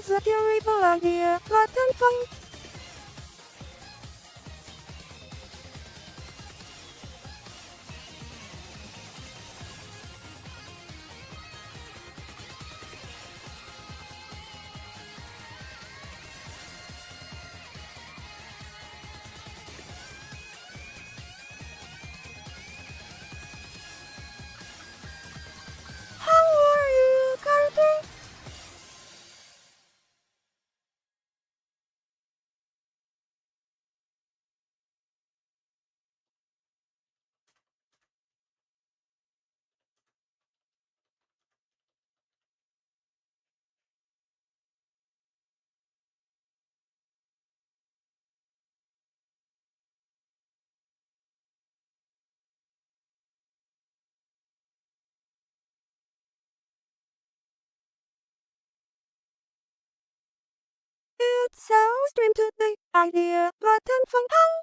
Security here, button phone. How are you, Carter? It's so stream today. Idea button phone. How?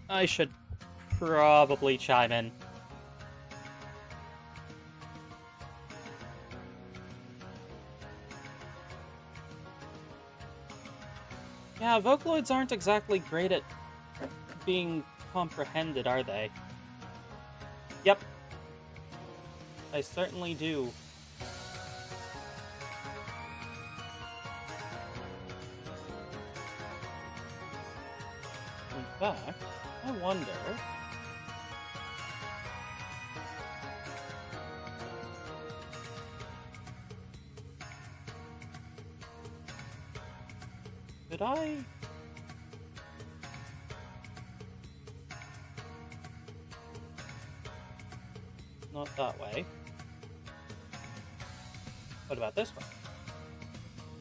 I should probably chime in. Yeah, Vocaloids aren't exactly great at being comprehended, are they? Yep. I certainly do. In fact, I wonder... Did I... Not that way. What about this one?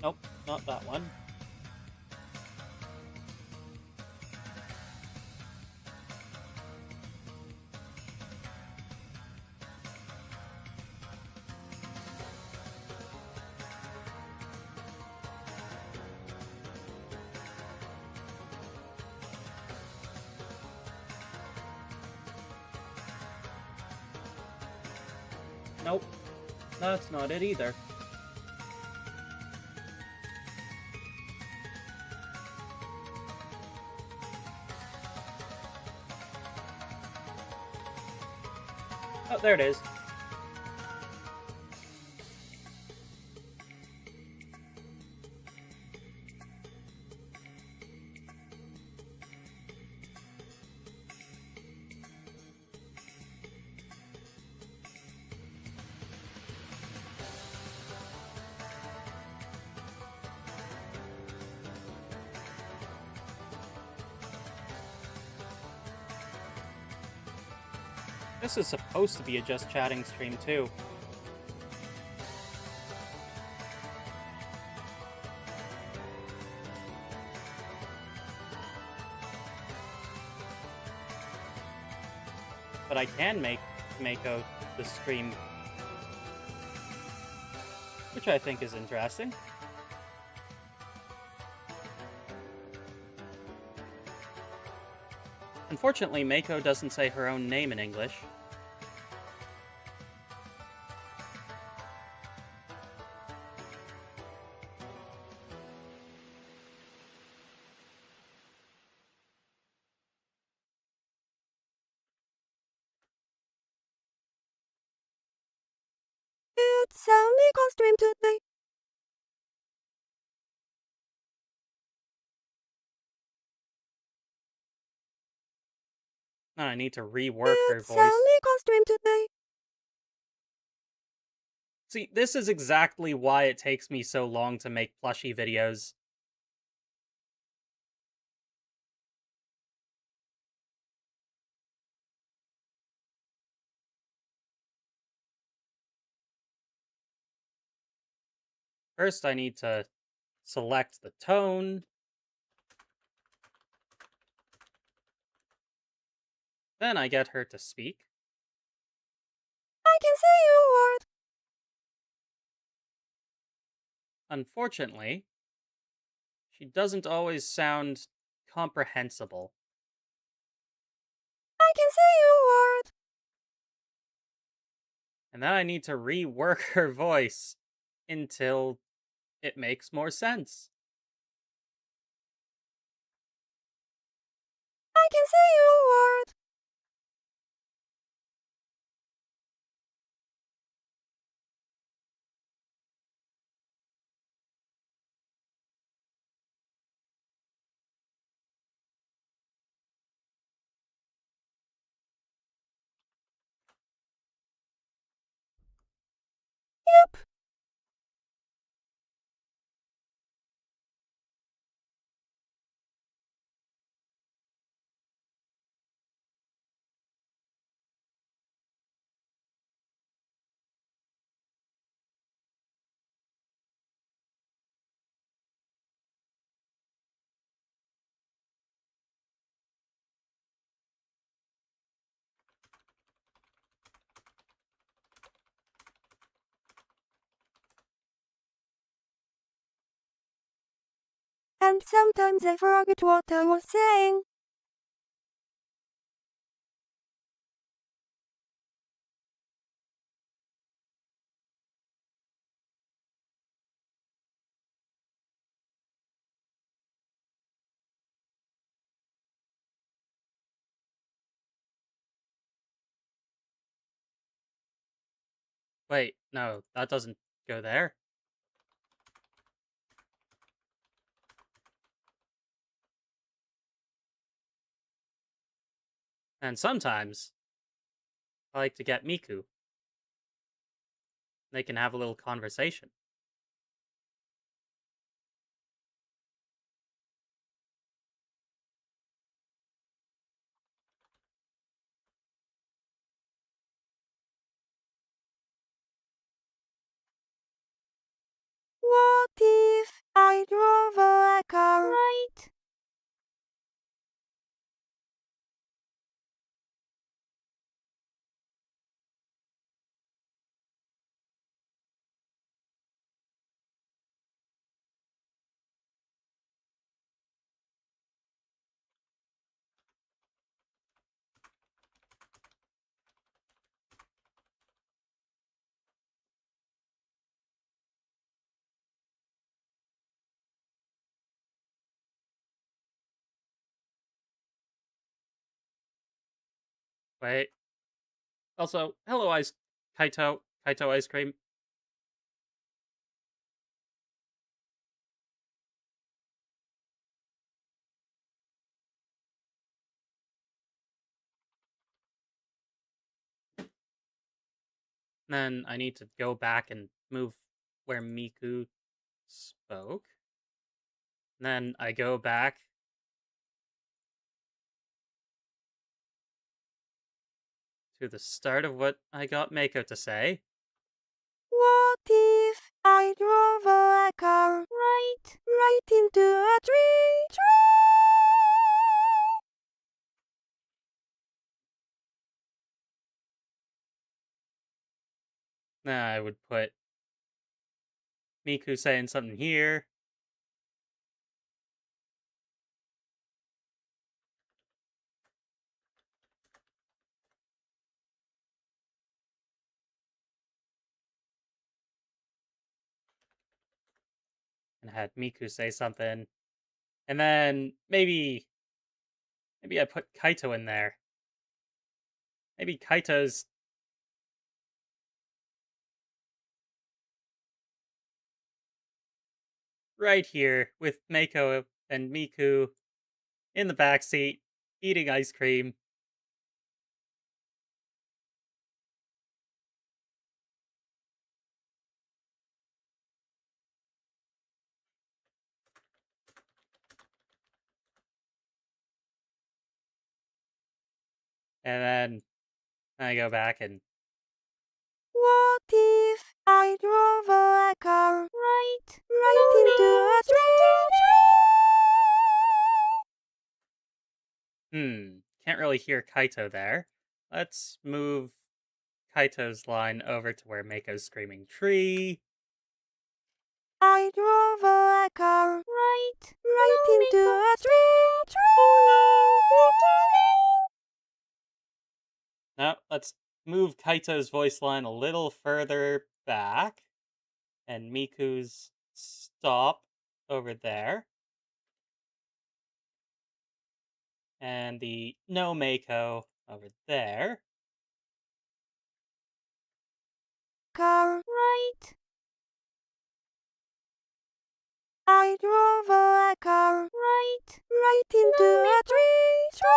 Nope, not that one. Nope, that's not it either. Oh, there it is. This is supposed to be a just chatting stream too. But I can make Meiko the stream, which I think is interesting. Unfortunately, Meiko doesn't say her own name in English. It's a Meiko stream today. And I need to rework her It's a voice. Meiko stream today. See, this is exactly why it takes me so long to make plushie videos. First, I need to select the tone. Then I get her to speak. I can say your word. Unfortunately, she doesn't always sound comprehensible. I can say your word. And then I need to rework her voice until it makes more sense. I can say your word. Yep. And sometimes I forget what I was saying. Wait, no, that doesn't go there. And sometimes I like to get Miku. They can have a little conversation. What if I drove a car? Right. Wait. Also, hello, Kaito ice cream. Then I need to go back and move where Miku spoke. Then I go back to the start of what I got Meiko to say. What if I drove a car right into a tree? Then I would put Miku saying something here, and had Miku say something, and then maybe I put Kaito in there. Maybe Kaito's right here with Meiko and Miku in the back seat eating ice cream. And then I go back and What if I drove a car right into a tree? can't really hear Kaito there. Let's move Kaito's line over to where Meiko's screaming tree. I drove a car right into a tree. Now, let's move Kaito's voice line a little further back and Miku's stop over there. And the no Meiko over there. Car I drove a car right into a tree. Stop!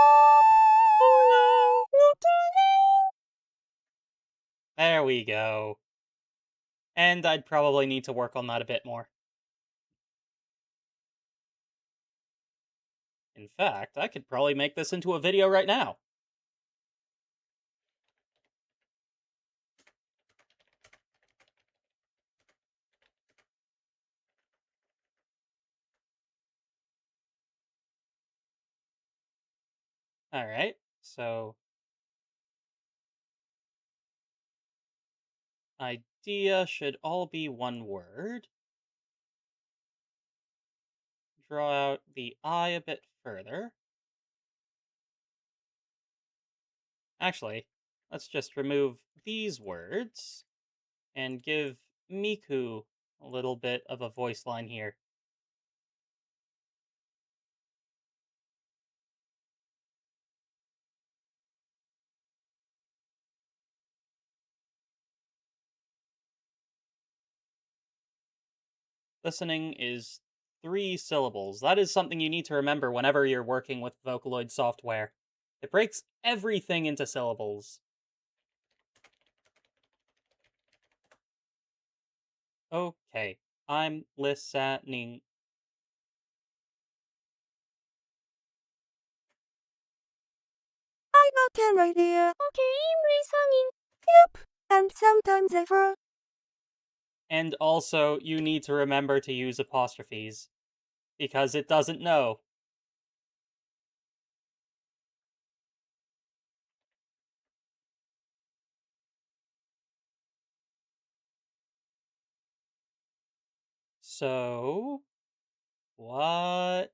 There we go. And I'd probably need to work on that a bit more. In fact, I could probably make this into a video right now. Alright, so idea should all be one word. Draw out the I a bit further. Actually, let's just remove these words and give Miku a little bit of a voice line here. Listening is 3 syllables. That is something you need to remember whenever you're working with Vocaloid software. It breaks everything into syllables. Okay, I'm listening. I got an idea. Okay, I'm listening. Yep, and sometimes I forget. And also, you need to remember to use apostrophes because it doesn't know. So, what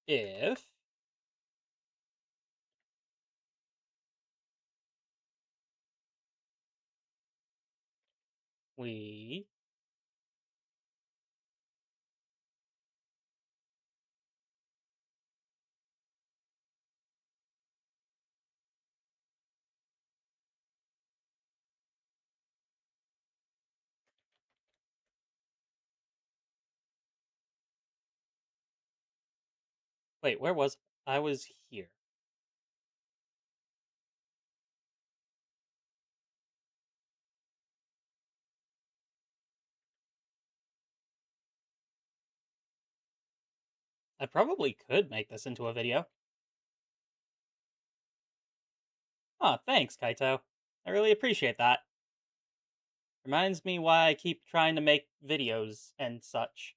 if we wait, where was I was here. I probably could make this into a video. Aw, thanks, Kaito. I really appreciate that. Reminds me why I keep trying to make videos and such.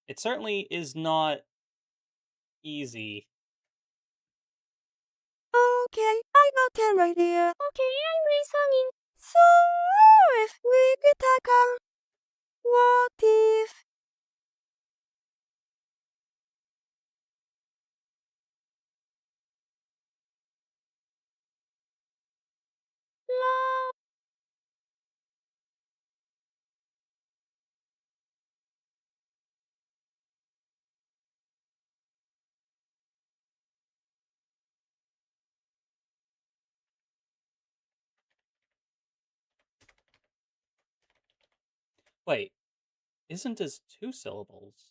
It certainly is not easy. Okay, I got an idea. Okay, I'm listening. So, if we get a car, what if? La. Wait, isn't this 2 syllables?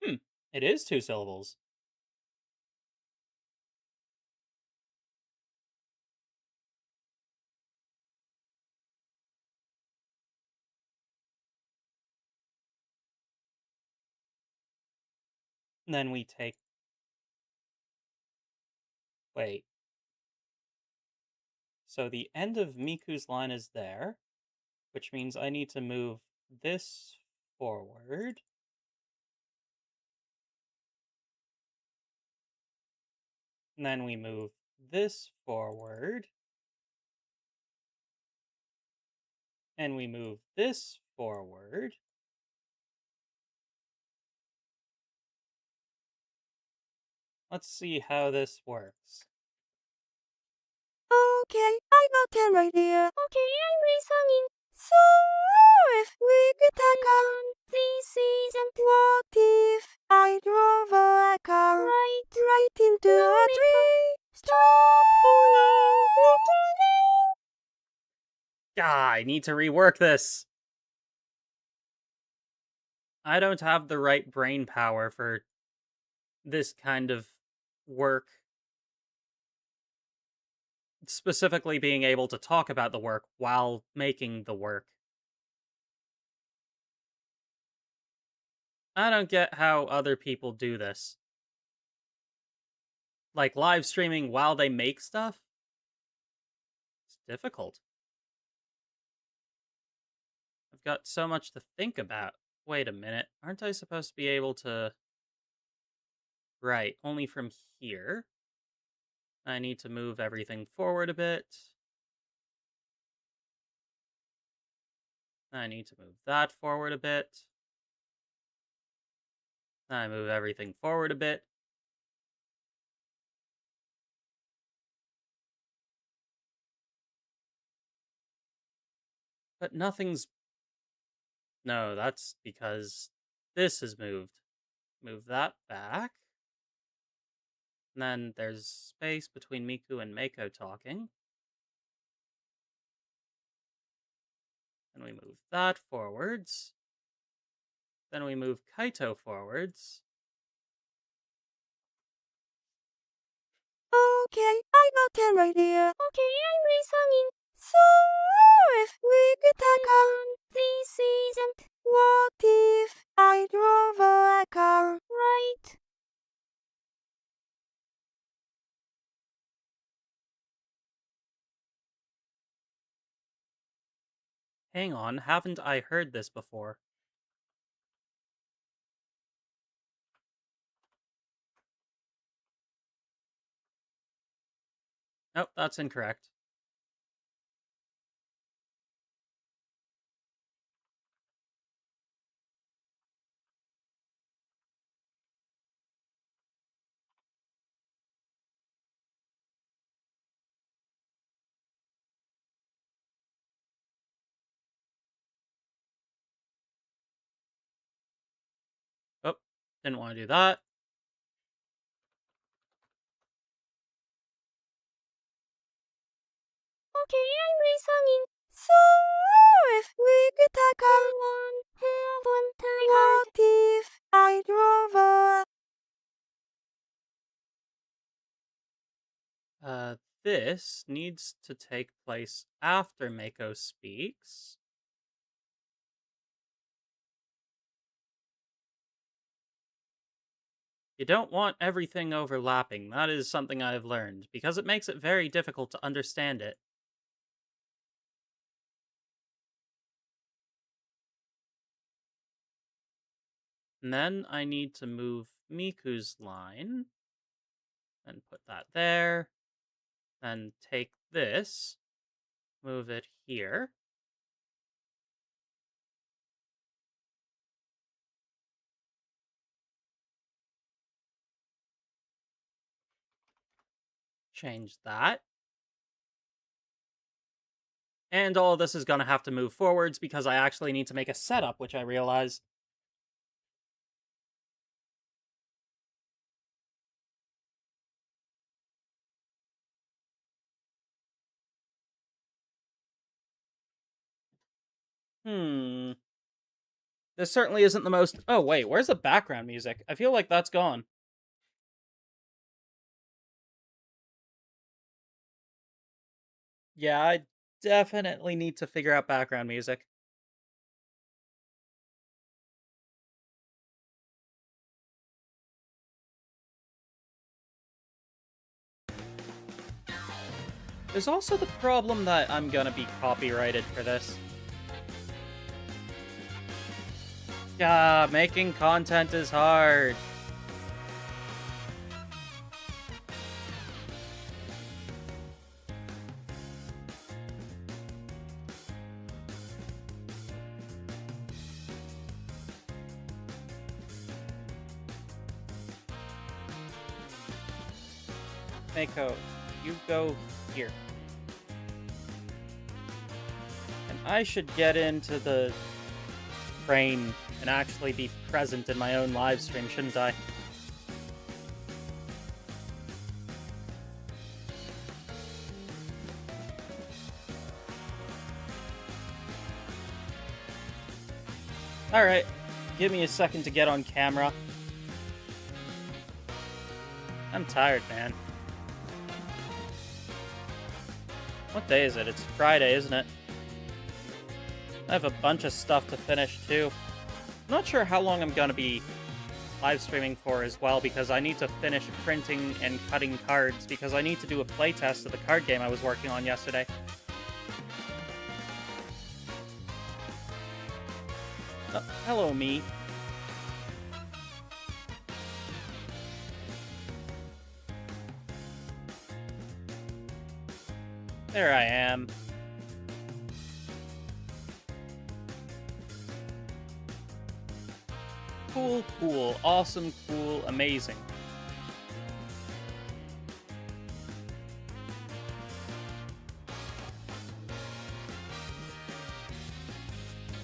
Hmm, it is 2 syllables. And then we take. Wait. So the end of Miku's line is there, which means I need to move this forward. And then we move this forward. And we move this forward. Let's see how this works. Okay, I got an idea. Okay, I'm listening. So, if we get a car, this isn't. What if I drove a car right into a tree? Stop! Oh no, not again! Ah, I need to rework this. I don't have the right brain power for this kind of work. Specifically, being able to talk about the work while making the work. I don't get how other people do this. Like live streaming while they make stuff? It's difficult. I've got so much to think about. Wait a minute. Aren't I supposed to be able to. Right, only from here. I need to move everything forward a bit. I need to move that forward a bit. I move everything forward a bit. But nothing's. No, that's because this is moved. Move that back. And then there's space between Miku and Meiko talking. And we move that forwards. Then we move Kaito forwards. Okay, I got an idea. Okay, I'm listening. So, if we get a car, this isn't. What if I drove a car right? Hang on, haven't I heard this before? Nope, that's incorrect. Oh, didn't want to do that. Okay, I'm listening. So, if we get a car, what if I drove a. this needs to take place after Meiko speaks. You don't want everything overlapping. That is something I've learned, because it makes it very difficult to understand it. And then I need to move Miku's line and put that there. Then take this, move it here. Change that. And all of this is going to have to move forwards because I actually need to make a setup, which I realize. This certainly isn't the most... Oh, wait, where's the background music? I feel like that's gone. Yeah, I definitely need to figure out background music. There's also the problem that I'm gonna be copyrighted for this. Yeah, making content is hard. Meiko, you go here. And I should get into the train and actually be present in my own live stream, shouldn't I? Alright, give me a second to get on camera. I'm tired, man. What day is it? It's Friday, isn't it? I have a bunch of stuff to finish, too. I'm not sure how long I'm gonna be live streaming for as well, because I need to finish printing and cutting cards, because I need to do a playtest of the card game I was working on yesterday. Oh, hello, me. There I am. Cool, cool, awesome, cool, amazing.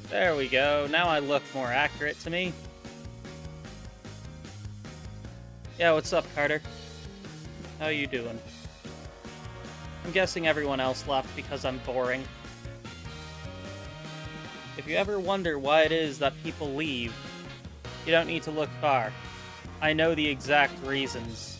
There we go. Now I look more accurate to me. Yeah, what's up, Carter? How you doing? I'm guessing everyone else left because I'm boring. If you ever wonder why it is that people leave, you don't need to look far. I know the exact reasons.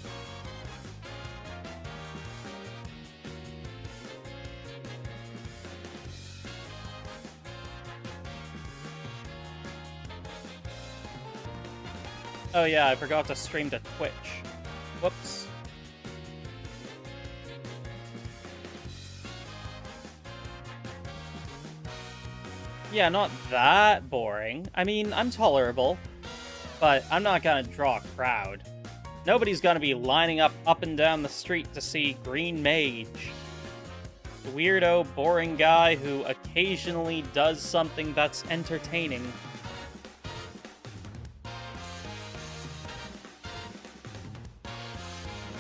Oh yeah, I forgot to stream to Twitch. Whoops. Yeah, not that boring. I mean, I'm tolerable, but I'm not gonna draw a crowd. Nobody's gonna be lining up and down the street to see Green Mage. The weirdo, boring guy who occasionally does something that's entertaining.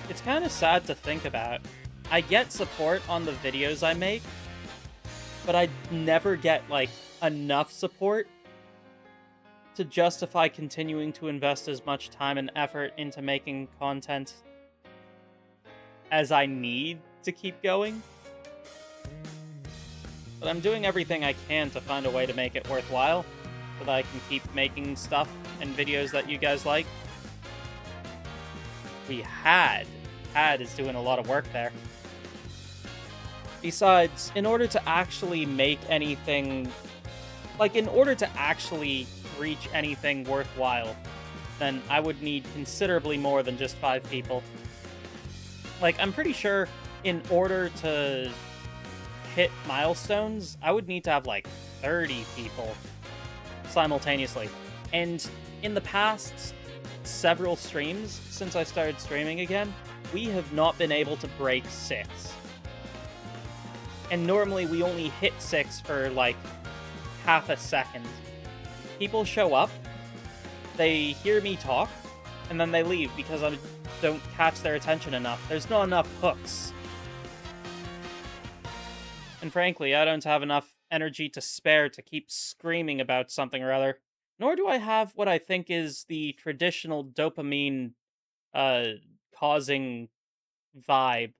It's kind of sad to think about. I get support on the videos I make, but I never get, like, enough support to justify continuing to invest as much time and effort into making content as I need to keep going. But I'm doing everything I can to find a way to make it worthwhile, so that I can keep making stuff and videos that you guys like. Had is doing a lot of work there. Besides, in order to actually make anything... Like, in order to actually reach anything worthwhile, then I would need considerably more than just 5 people. Like, I'm pretty sure in order to hit milestones, I would need to have, like, 30 people simultaneously. And in the past several streams, since I started streaming again, we have not been able to break 6. And normally we only hit 6 for, like, half a second. People show up, they hear me talk, and then they leave because I don't catch their attention enough. There's not enough hooks. And frankly, I don't have enough energy to spare to keep screaming about something or other. Nor do I have what I think is the traditional dopamine causing vibe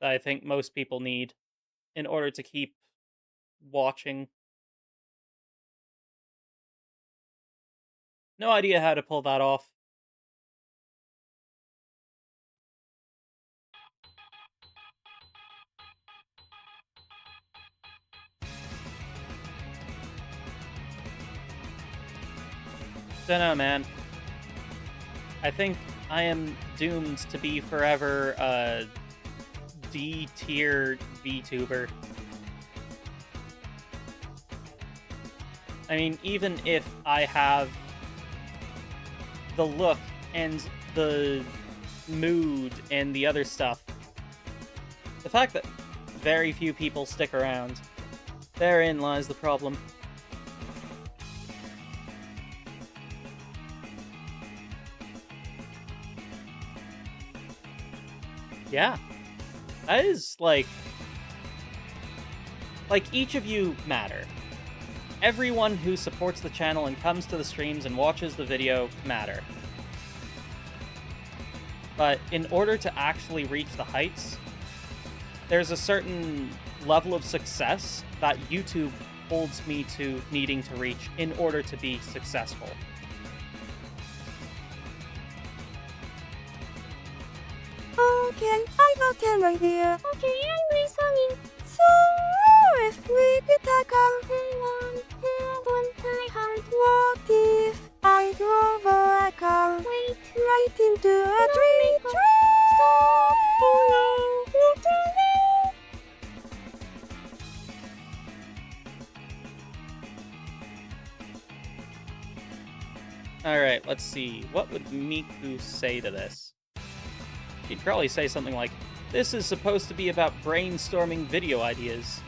that I think most people need in order to keep watching. No idea how to pull that off. Dunno, man. I think I am doomed to be forever a D-tier VTuber. I mean, even if I have the look and the mood and the other stuff, the fact that very few people stick around, therein lies the problem. Yeah. That is, like, each of you matter. Everyone who supports the channel and comes to the streams and watches the video matter. But in order to actually reach the heights, there's a certain level of success that YouTube holds me to needing to reach in order to be successful. Okay, I got an idea. Okay, I'm listening. So, if we could take what if I drove a car right into a tree? Stop! Oh no! What Alright, let's see. What would Miku say to this? She'd probably say something like, "This is supposed to be about brainstorming video ideas."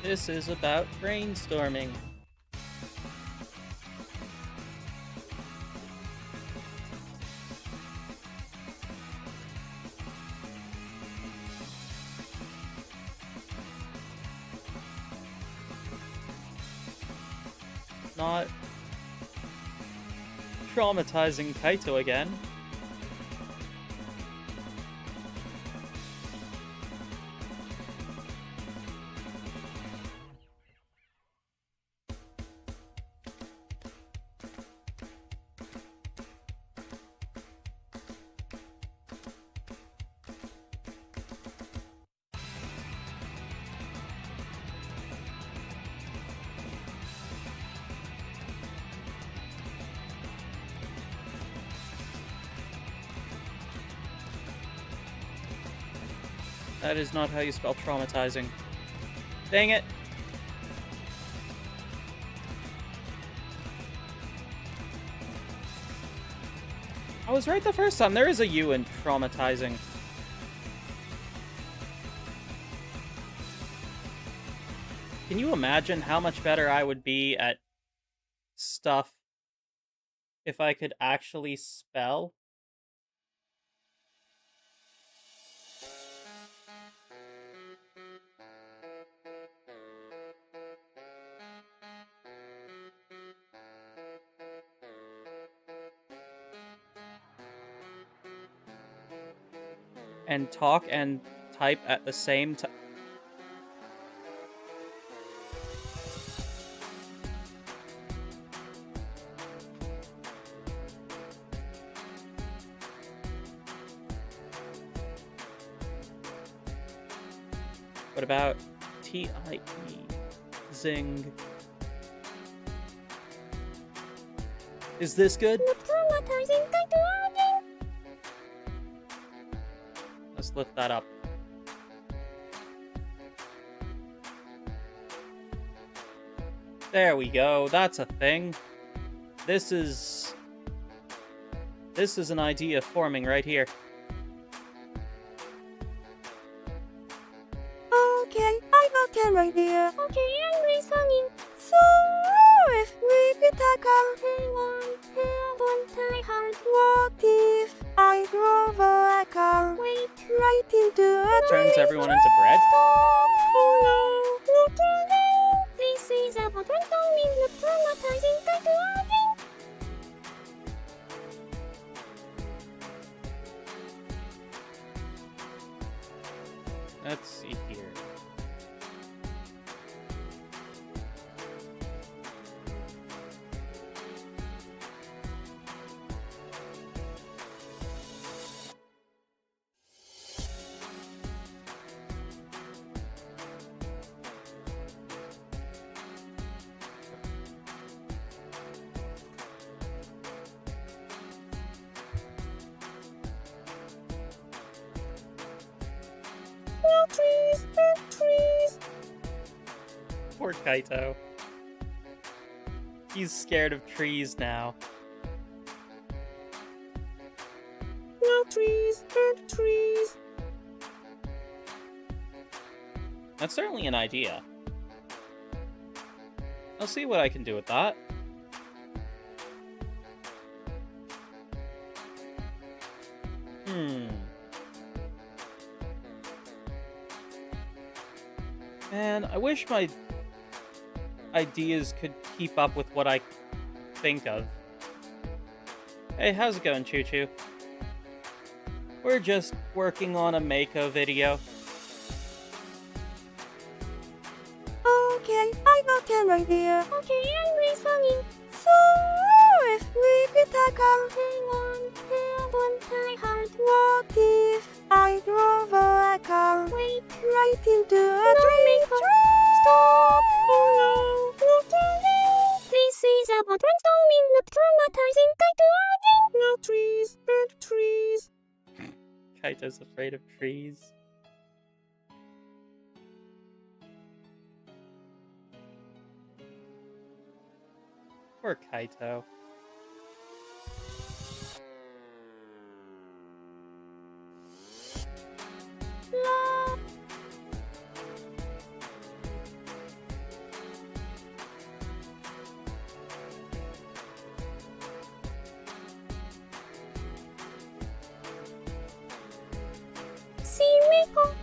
This is about brainstorming. Not traumatizing Kaito again. That is not how you spell traumatizing. Dang it! I was right the first time. There is a U in traumatizing. Can you imagine how much better I would be at stuff if I could actually spell? And talk and type at the same time. What about TIE? Zing. Is this good? Let's lift that up. There we go. That's a thing. This is an idea forming right here. Okay, I got an idea. Okay, I'm listening. So, if we could take out what if I drove a car right into a Turns tree? everyone into bread? Stop! Oh no! Look at it! This is about transforming the traumatizing technology. Let's see here. Trees. Poor Kaito. He's scared of trees now. No trees and trees. That's certainly an idea. I'll see what I can do with that. Man, I wish my ideas could keep up with what I think of. Hey, how's it going, Choo Choo? We're just working on a Meiko video. Okay, I got an idea. Okay, I'm listening. So, if we could take out what if I drove a car right into a tree? Stop! Oh no! Look at it! This is about transforming the traumatizing technology. No trees and trees. Kaito's afraid of trees. Poor Kaito. See, Meiko.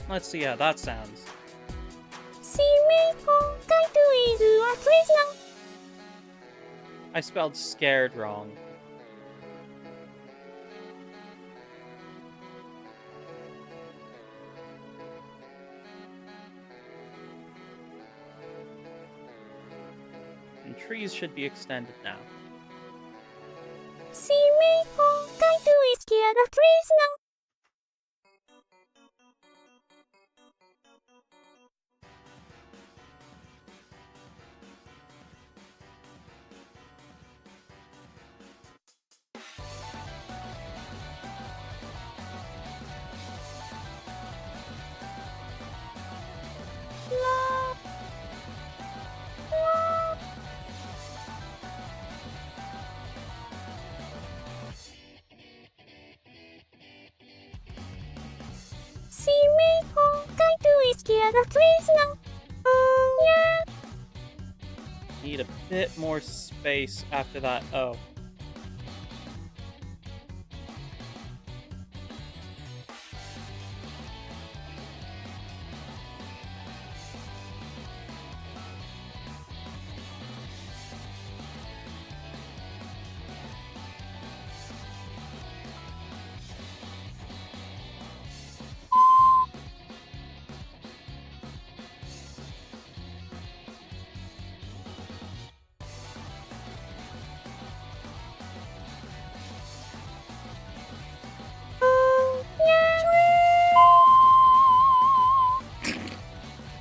Let's see how that sounds. See, Meiko. Kaito is a prisoner. I spelled scared wrong. And trees should be extended now. See, Meiko. Kaito is scared of trees now. Need a bit more space after that. Oh.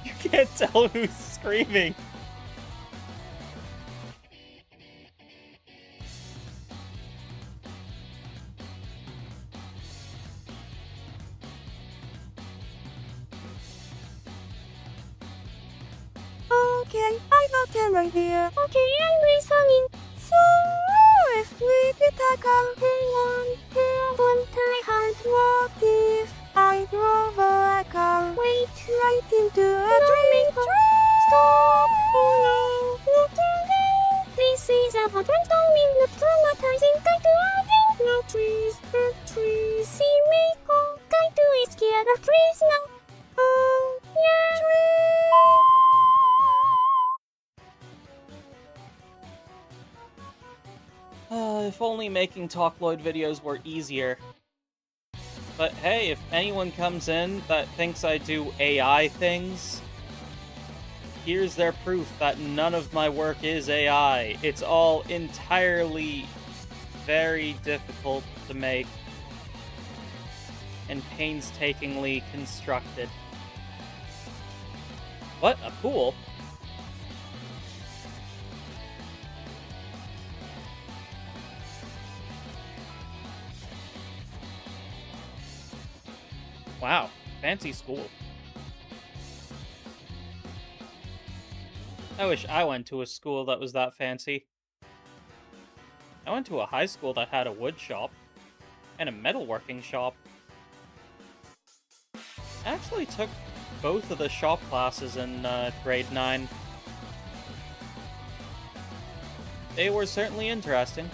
You can't tell who's screaming. Okay, I got them right here. Okay, I'm listening. So, if we could take one time, what if I drove a car right into a dreaming tree? Stop! Oh no, not again. This is a brainstorming, not traumatizing kind to adding. No trees, trees. See Meiko, kind to scared of trees now. Oh, yeah, trees. If only making Talkloid videos were easier. But hey, if anyone comes in that thinks I do AI things, here's their proof that none of my work is AI. It's all entirely very difficult to make and painstakingly constructed. What? A pool? Wow, fancy school. I wish I went to a school that was that fancy. I went to a high school that had a wood shop and a metalworking shop. I actually took both of the shop classes in grade 9. They were certainly interesting.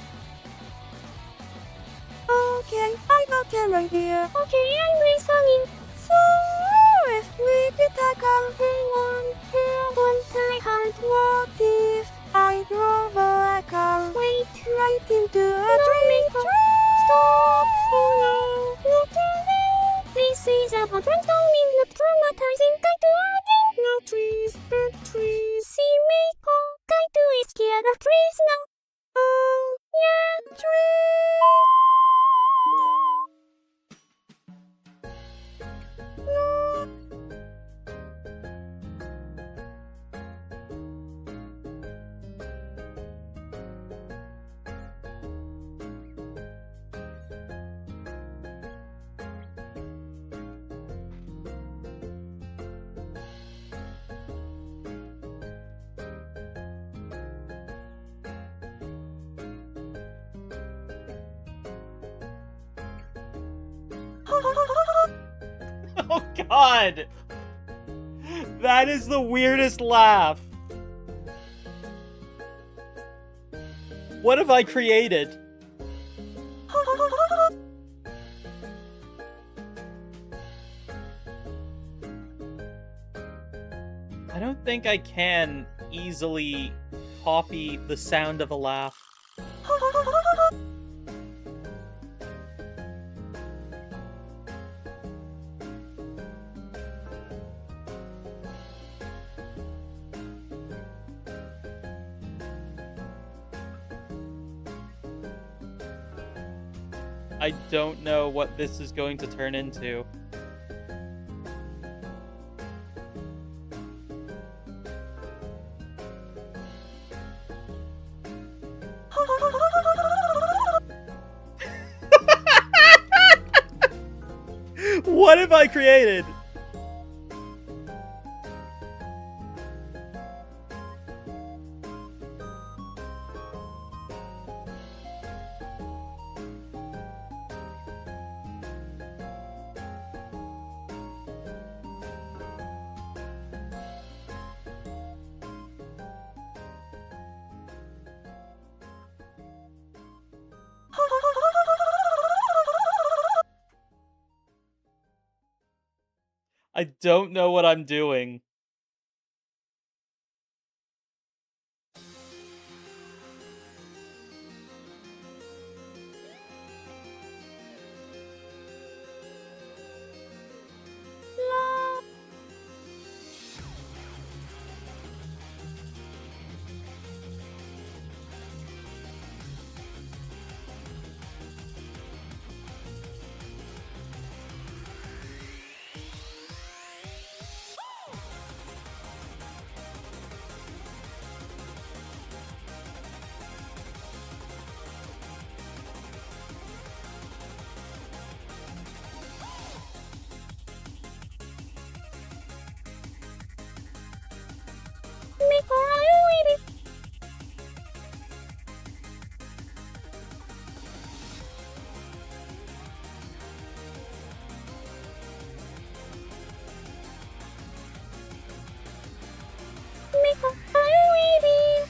Okay, I got them right here. Okay, I'm listening. So, if we could take one time, what if I drove a car right into a dreaming tree? Stop! Oh no, not again. This is a brainstorming, not traumatizing kind to adding. No trees, trees. See Meiko, kind to scared of trees now. Oh, yeah, trees. Oh god! That is the weirdest laugh! What have I created? I don't think I can easily copy the sound of a laugh. I don't know what this is going to turn into. What have I created? I don't know what I'm doing. Meiko, are you waiting? Meiko, are you waiting?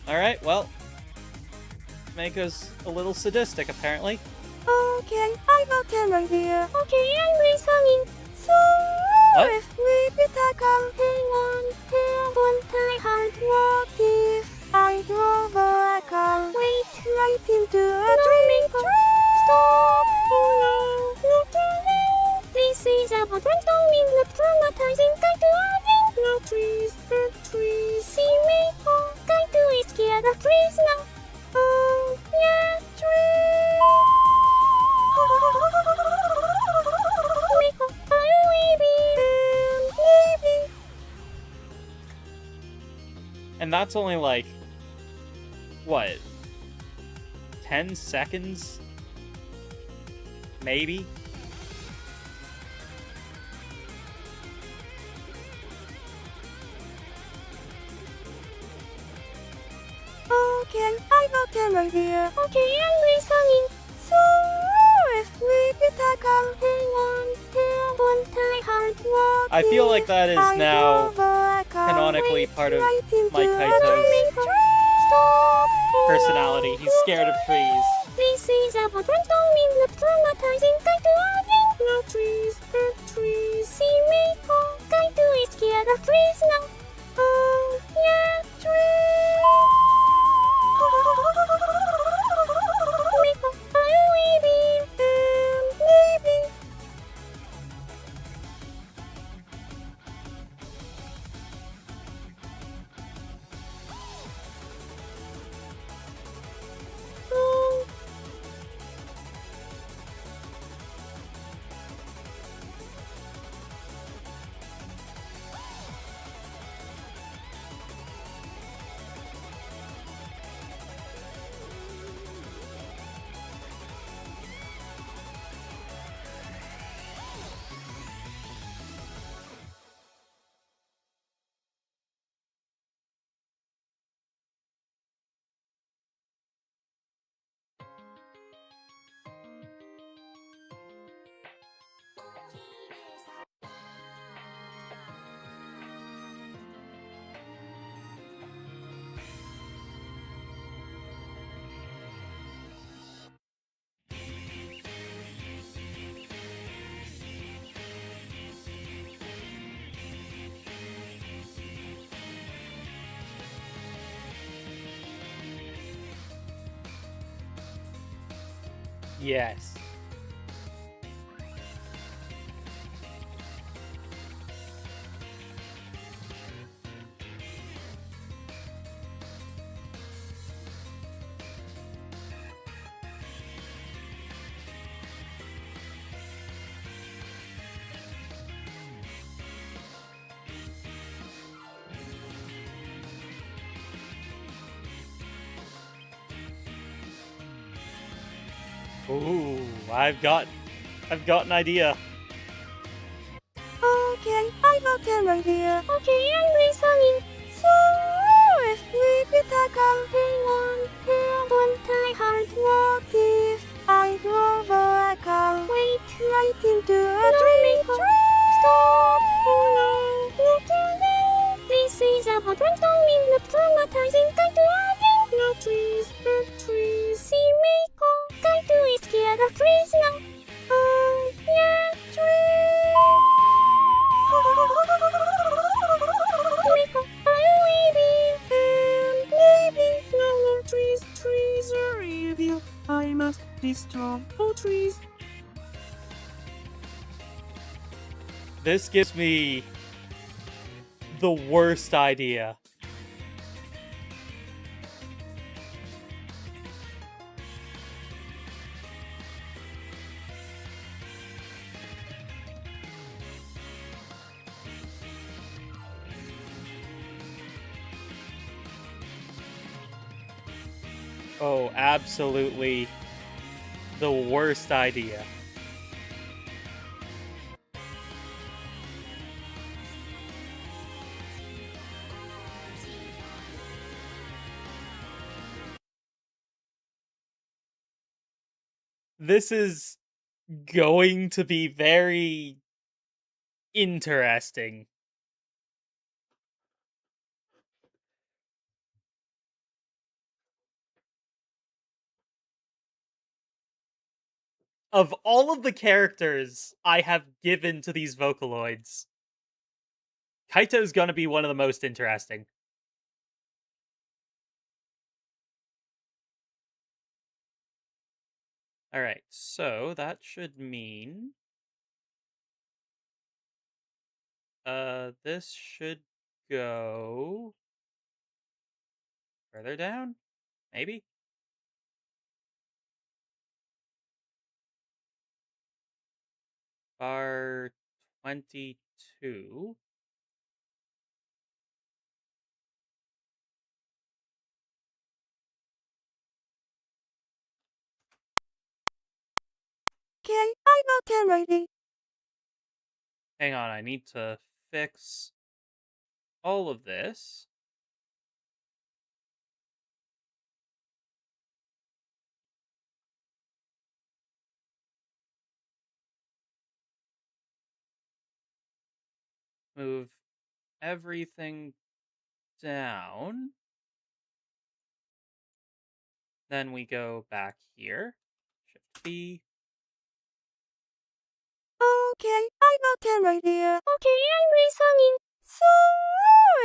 Alright, well. Meiko's a little sadistic, apparently. Okay, I will tell my dear. Okay, I'm listening. So, What? if we could tackle one time hard, what if I drove a car? Wait, right into a dream. Stop! Oh no, not now. This is about brainstorming, not traumatizing. Kind to adding. No trees, big trees. See me, oh, kind to is scared of trees now. Oh, yeah, trees. Meiko, are you maybe? And that's only like, what? 10 seconds? Maybe? Okay, I will tell my dear. Okay, I'm listening. So, if we could tackle one time hard, what I feel like if that is I now drove a car? canonically Wait, part of right into Mike a Kaito's dream. Stop! personality. He's scared of trees. This is about brainstorming, not traumatizing. Kind to adding. No trees, big trees. See me, oh, kind to is scared of trees now. Oh, yeah, trees. Meiko, are you waiting? Maybe. Yes. Ooh, I've got an idea. Okay, I got an idea. Okay, I'm listening. So, if we could take a hang on, one tie hard, what if I drove a car? Wait, right into a dream. Stop! Oh no, look at me. This is a brainstorming, not traumatizing kind to again. No trees, big trees. See Meiko, kind to is scared of trees now. Oh, yeah, trees. Meiko, I'm leaving. Maybe no more trees. Trees are evil. I must destroy all trees. This gives me the worst idea. Oh, absolutely the worst idea. This is going to be very interesting. Of all of the characters I have given to these Vocaloids, Kaito's gonna be one of the most interesting. Alright, so that should mean... this should go... further down? Maybe? Bar 22. Okay, I got an idea. Hang on, I need to fix all of this. Move everything down. Then we go back here. Shift B. Okay, I got an idea. Okay, I'm listening. So,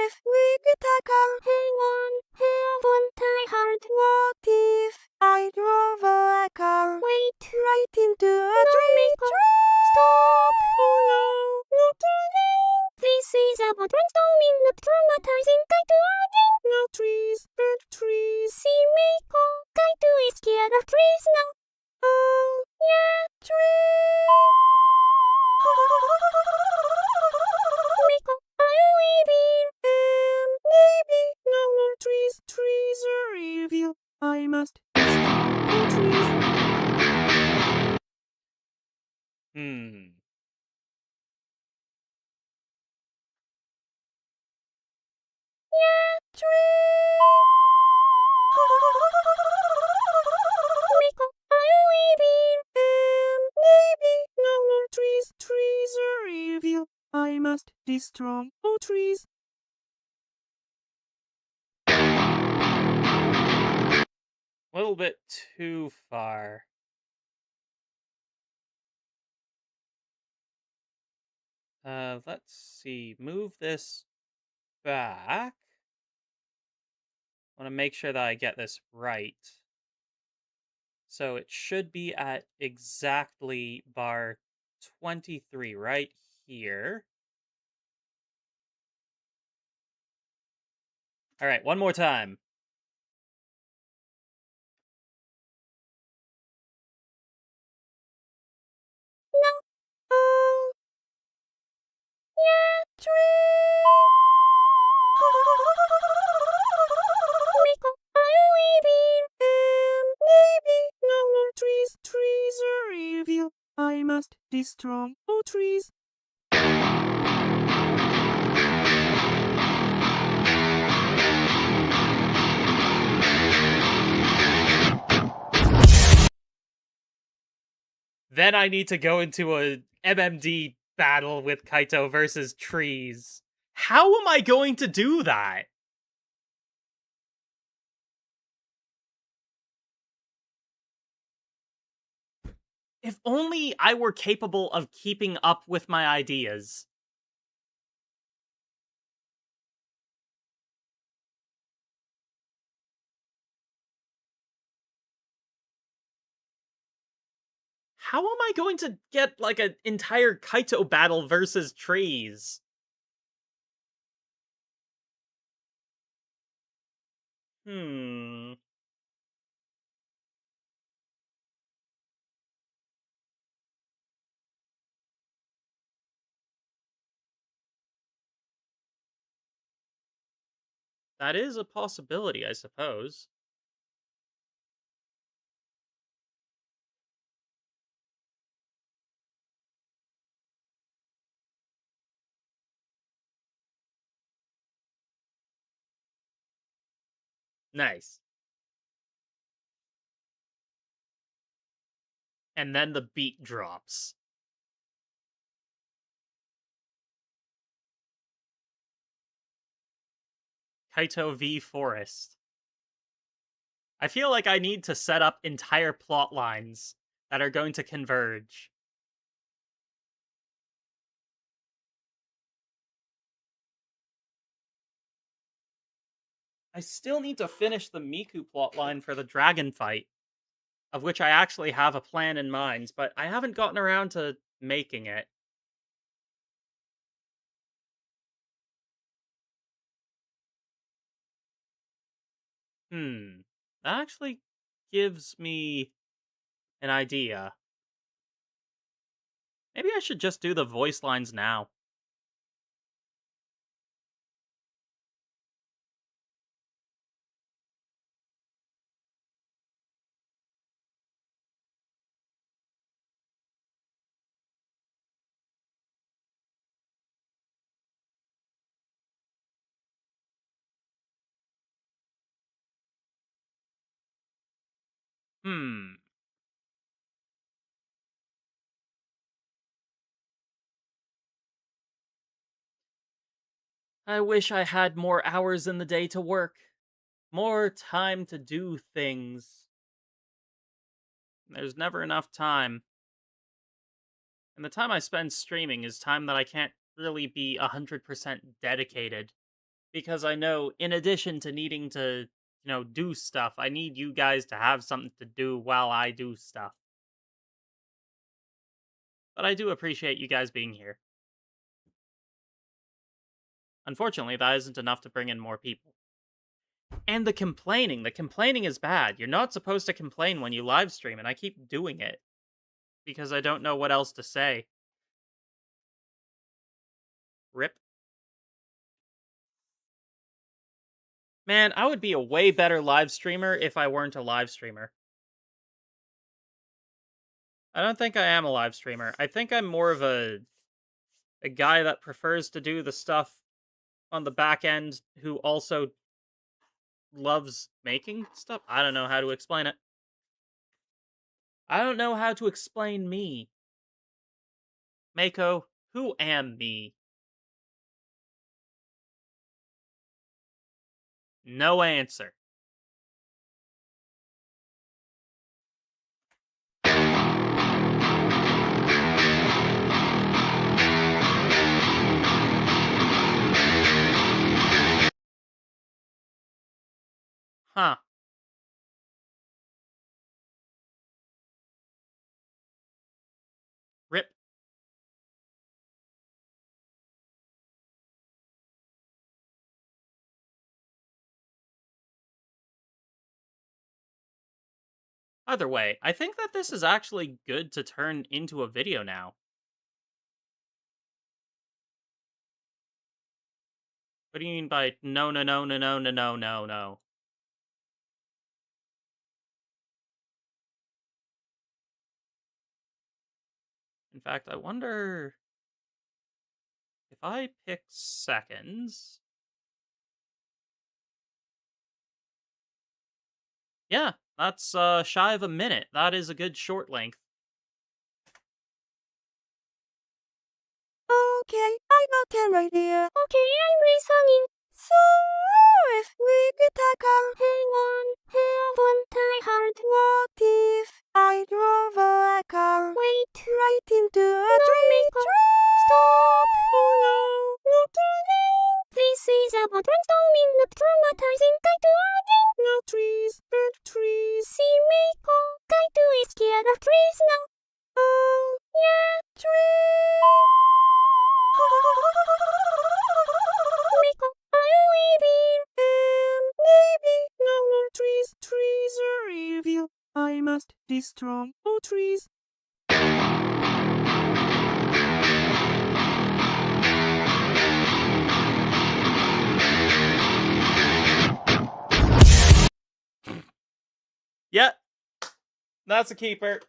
if we could take a hang on, one tie hard, what if I drove a car? Wait, right into a tree. Stop! Oh no, not again. This is about brainstorming, not traumatizing kind to again. No trees, big trees. See Meiko, kind to is scared of trees now. Oh, yeah, trees. Meiko, I'm leaving. Maybe no more trees. Trees are evil. I must destroy trees. Yeah, trees. Meiko, I'm leaving. Maybe no more trees. Trees are evil. I must destroy all trees. A little bit too far. Let's see. Move this back. I want to make sure that I get this right. So it should be at exactly bar 23 right here. All right, one more time. No. Oh. Yeah, tree. Meiko, I'm leaving. Maybe no more trees. Trees be strong. Oh, trees. Then I need to go into a MMD battle with Kaito versus trees. How am I going to do that? If only I were capable of keeping up with my ideas. How am I going to get, like, an entire Kaito battle versus trees? Hmm. That is a possibility, I suppose. Nice. And then the beat drops. Kaito v Forest. I feel like I need to set up entire plot lines that are going to converge. I still need to finish the Miku plotline for the dragon fight, of which I actually have a plan in mind, but I haven't gotten around to making it. That actually gives me an idea. Maybe I should just do the voice lines now. Hmm. I wish I had more hours in the day to work. More time to do things. There's never enough time. And the time I spend streaming is time that I can't really be 100% dedicated. Because I know, in addition to needing to, do stuff, I need you guys to have something to do while I do stuff. But I do appreciate you guys being here. Unfortunately, that isn't enough to bring in more people. And the complaining is bad. You're not supposed to complain when you live stream, and I keep doing it. Because I don't know what else to say. Rip. Man, I would be a way better live streamer if I weren't a live streamer. I don't think I am a live streamer. I think I'm more of a guy that prefers to do the stuff on the back end who also loves making stuff. I don't know how to explain it. I don't know how to explain me. Meiko, who am me? No answer. Huh. Rip. Either way, I think that this is actually good to turn into a video now. What do you mean by no, no, no, no, no, no, no, no, no? fact, I wonder if I pick seconds. Yeah, that's shy of a minute. That is a good short length. Okay, I got an idea. Okay, I'm listening. So, if we could take a hang on, haven't I heard? What if I drove a car? Wait, right into a tree? Stop! Oh no, not again! This is about brainstorming, not traumatizing. Kaito again! No trees, but trees. See, Meiko, Kaito is scared of trees now. Oh, yeah, trees! Meiko, are you leaving? Maybe. No more trees. Trees are evil. I must destroy all trees. Yeah, that's a keeper.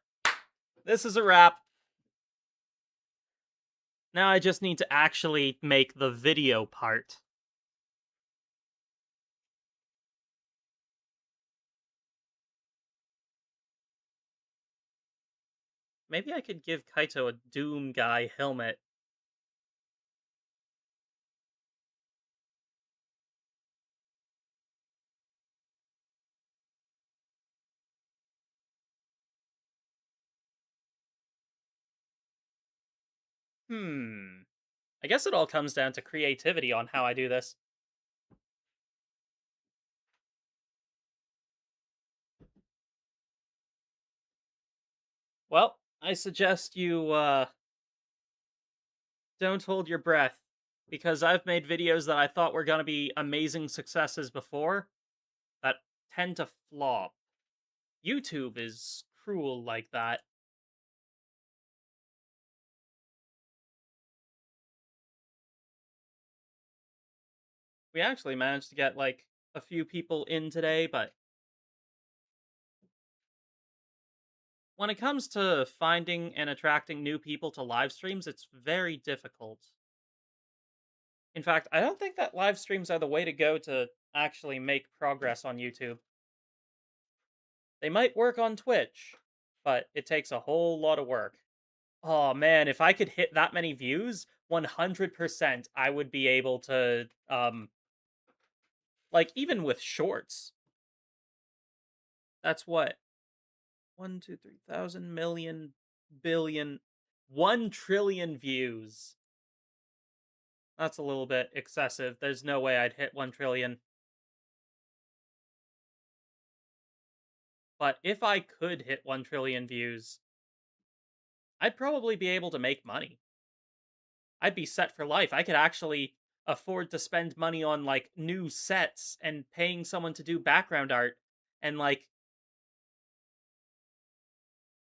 This is a wrap. Now I just need to actually make the video part. Maybe I could give Kaito a Doom Guy helmet. I guess it all comes down to creativity on how I do this. Well, I suggest you, don't hold your breath, because I've made videos that I thought were gonna be amazing successes before that tend to flop. YouTube is cruel like that. We actually managed to get, like, a few people in today, but when it comes to finding and attracting new people to live streams, it's very difficult. In fact, I don't think that live streams are the way to go to actually make progress on YouTube. They might work on Twitch, but it takes a whole lot of work. Oh man, if I could hit that many views, 100% I would be able to like even with shorts. That's what? 1, 2, 3,000 million, billion, 1 trillion views. That's a little bit excessive. There's no way I'd hit 1 trillion. But if I could hit 1 trillion views, I'd probably be able to make money. I'd be set for life. I could actually afford to spend money on like new sets and paying someone to do background art and like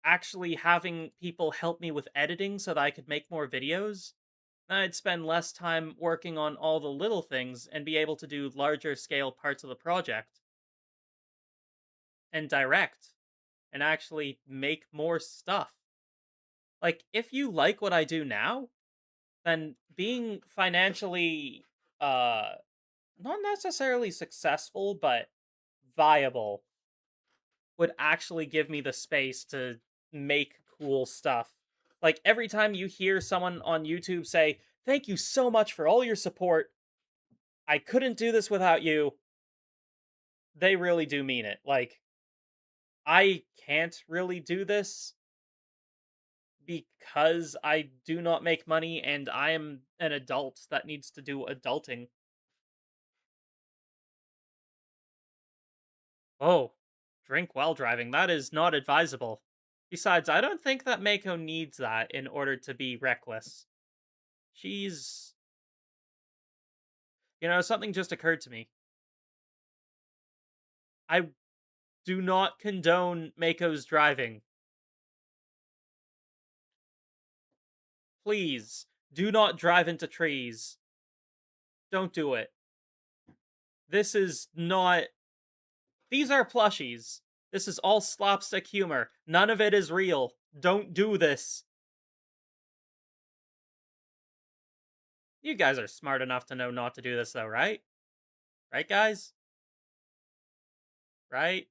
actually having people help me with editing so that I could make more videos. Then I'd spend less time working on all the little things and be able to do larger scale parts of the project and direct and actually make more stuff. Like if you like what I do now, then being financially not necessarily successful but viable would actually give me the space to make cool stuff. Like every time you hear someone on YouTube say, "Thank you so much for all your support. I couldn't do this without you." They really do mean it. Like I can't really do this because I do not make money and I am an adult that needs to do adulting. Oh, drink while driving. That is not advisable. Besides, I don't think that Meiko needs that in order to be reckless. She's. Something just occurred to me. I do not condone Meiko's driving. Please, do not drive into trees. Don't do it. This is not. These are plushies. This is all slapstick humor. None of it is real. Don't do this. You guys are smart enough to know not to do this, though, right? Right, guys? Right?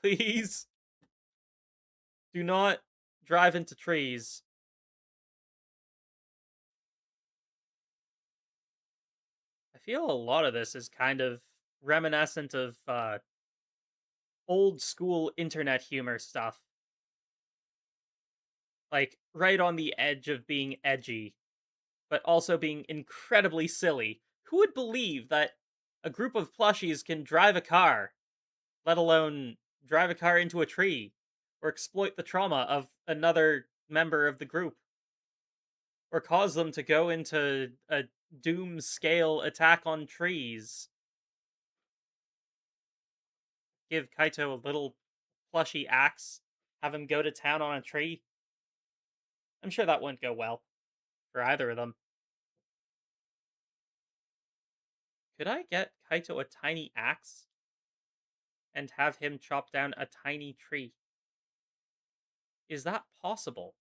Please? Do not drive into trees. I feel a lot of this is kind of reminiscent of old school internet humor stuff. Like, right on the edge of being edgy, but also being incredibly silly. Who would believe that a group of plushies can drive a car, let alone drive a car into a tree, or exploit the trauma of another member of the group, or cause them to go into a doom scale attack on trees? Give Kaito a little plushy axe, have him go to town on a tree? I'm sure that wouldn't go well for either of them. Could I get Kaito a tiny axe and have him chop down a tiny tree? Is that possible?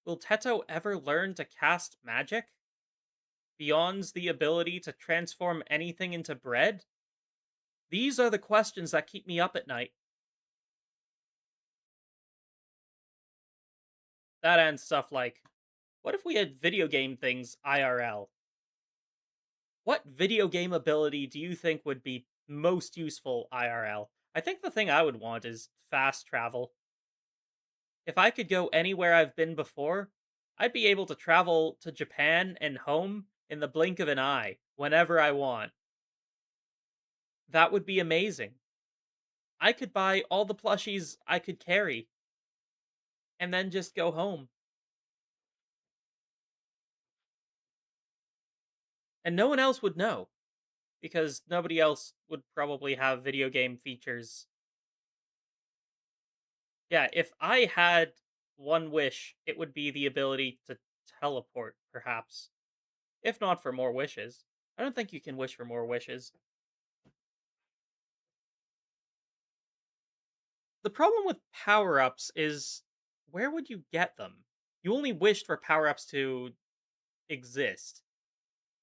Will Teto ever learn to cast magic? Beyond the ability to transform anything into bread? These are the questions that keep me up at night. That and stuff like, what if we had video game things IRL? What video game ability do you think would be most useful IRL? I think the thing I would want is fast travel. If I could go anywhere I've been before, I'd be able to travel to Japan and home in the blink of an eye, whenever I want. That would be amazing. I could buy all the plushies I could carry, and then just go home. And no one else would know, because nobody else would probably have video game features. Yeah, if I had one wish, it would be the ability to teleport, perhaps. If not for more wishes. I don't think you can wish for more wishes. The problem with power-ups is, where would you get them? You only wished for power-ups to exist.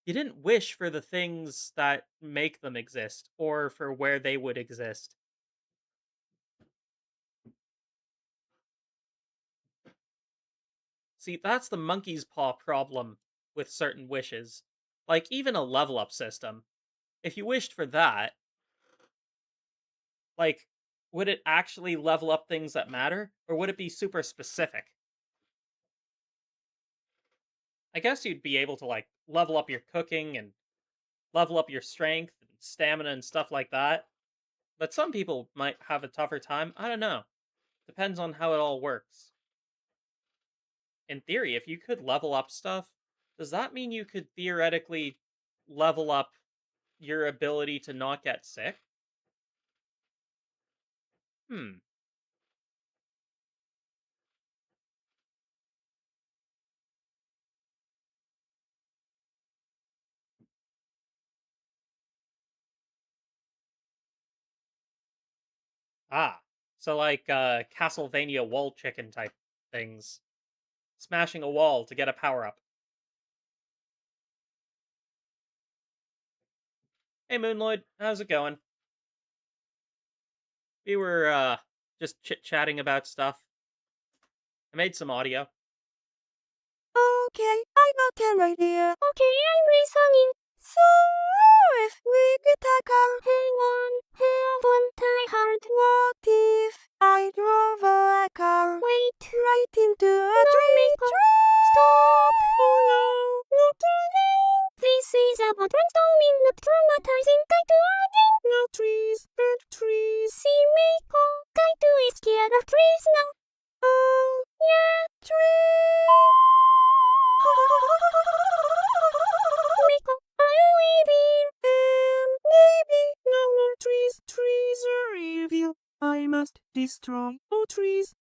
You didn't wish for the things that make them exist, or for where they would exist. See, that's the monkey's paw problem with certain wishes. Like, even a level up system. If you wished for that, like, would it actually level up things that matter? Or would it be super specific? I guess you'd be able to, like, level up your cooking and level up your strength and stamina and stuff like that. But some people might have a tougher time. I don't know. Depends on how it all works. In theory, if you could level up stuff, does that mean you could theoretically level up your ability to not get sick? Hmm. Ah. So like Castlevania wall chicken type things. Smashing a wall to get a power up. Hey Moonloyd, how's it going? We were just chit-chatting about stuff. I made some audio. Okay, I got an idea. Okay, I'm listening. So, if we could take a hang on, haven't I heard? What if I drove a car? Wait, right into a tree? Stop! Oh no, not again! This is about brainstorming, not traumatizing Kaito again. No trees, but trees. See, Meiko, Kaito is scared of trees now. Oh, yeah, trees. Meiko, are you leaving? Maybe. No more trees. Trees are evil. I must destroy all trees.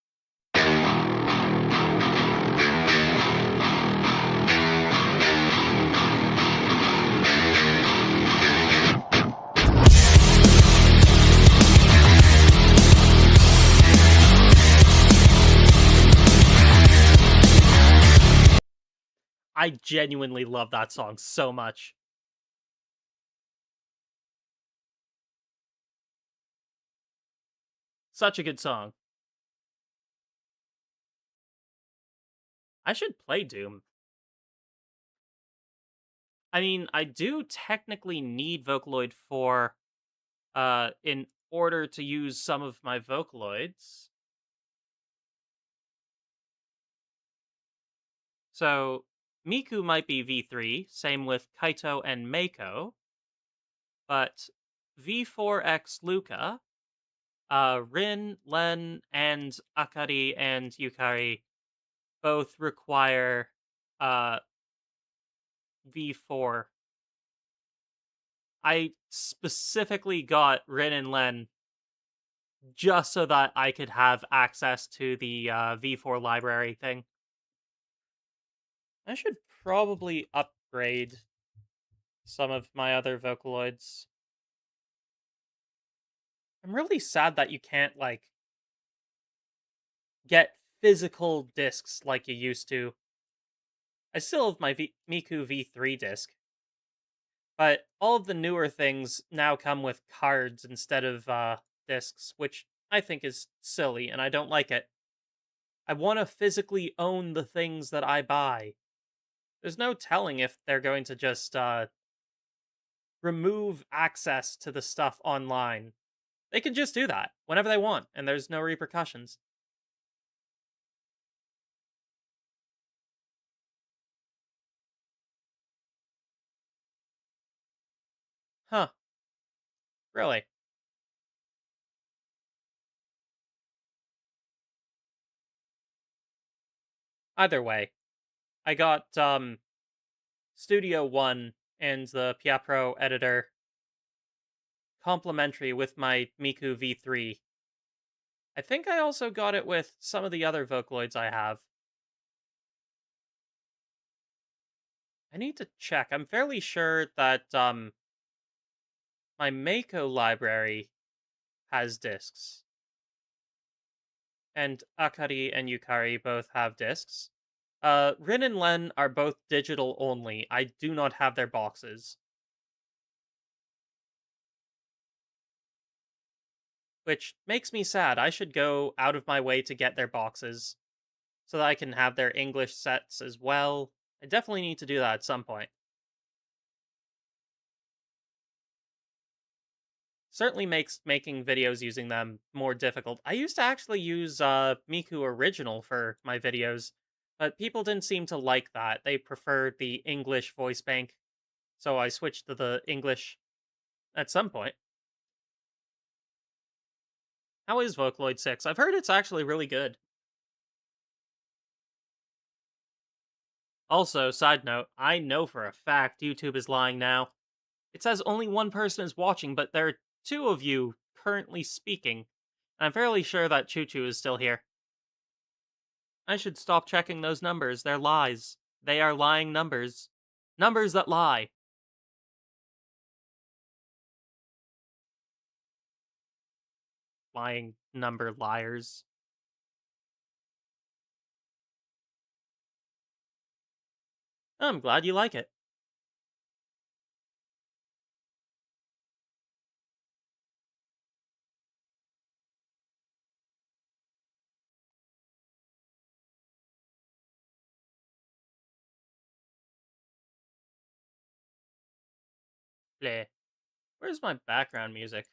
I genuinely love that song so much. Such a good song. I should play Doom. I mean, I do technically need Vocaloid 4 in order to use some of my Vocaloids. So, Miku might be V3, same with Kaito and Meiko, but V4X Luca, Rin, Len, and Akari and Yukari both require uh, V4. I specifically got Rin and Len just so that I could have access to the V4 library thing. I should probably upgrade some of my other Vocaloids. I'm really sad that you can't, like, get physical discs like you used to. I still have my Miku V3 disc, but all of the newer things now come with cards instead of discs, which I think is silly and I don't like it. I want to physically own the things that I buy. There's no telling if they're going to just remove access to the stuff online. They can just do that whenever they want, and there's no repercussions. Huh. Really? Either way, I got Studio One and the Piapro editor complimentary with my Miku V3. I think I also got it with some of the other Vocaloids I have. I need to check. I'm fairly sure that my Meiko library has discs. And Akari and Yukari both have discs. Rin and Len are both digital only. I do not have their boxes. Which makes me sad. I should go out of my way to get their boxes so that I can have their English sets as well. I definitely need to do that at some point. Certainly makes making videos using them more difficult. I used to actually use Miku Original for my videos, but people didn't seem to like that. They preferred the English voice bank, so I switched to the English at some point. How is Vocaloid 6? I've heard it's actually really good. Also, side note, I know for a fact YouTube is lying now. It says only one person is watching, but there are two of you currently speaking. I'm fairly sure that Choo Choo is still here. I should stop checking those numbers. They're lies. They are lying numbers. Numbers that lie. Lying number liars. I'm glad you like it. Bleh. Where's my background music?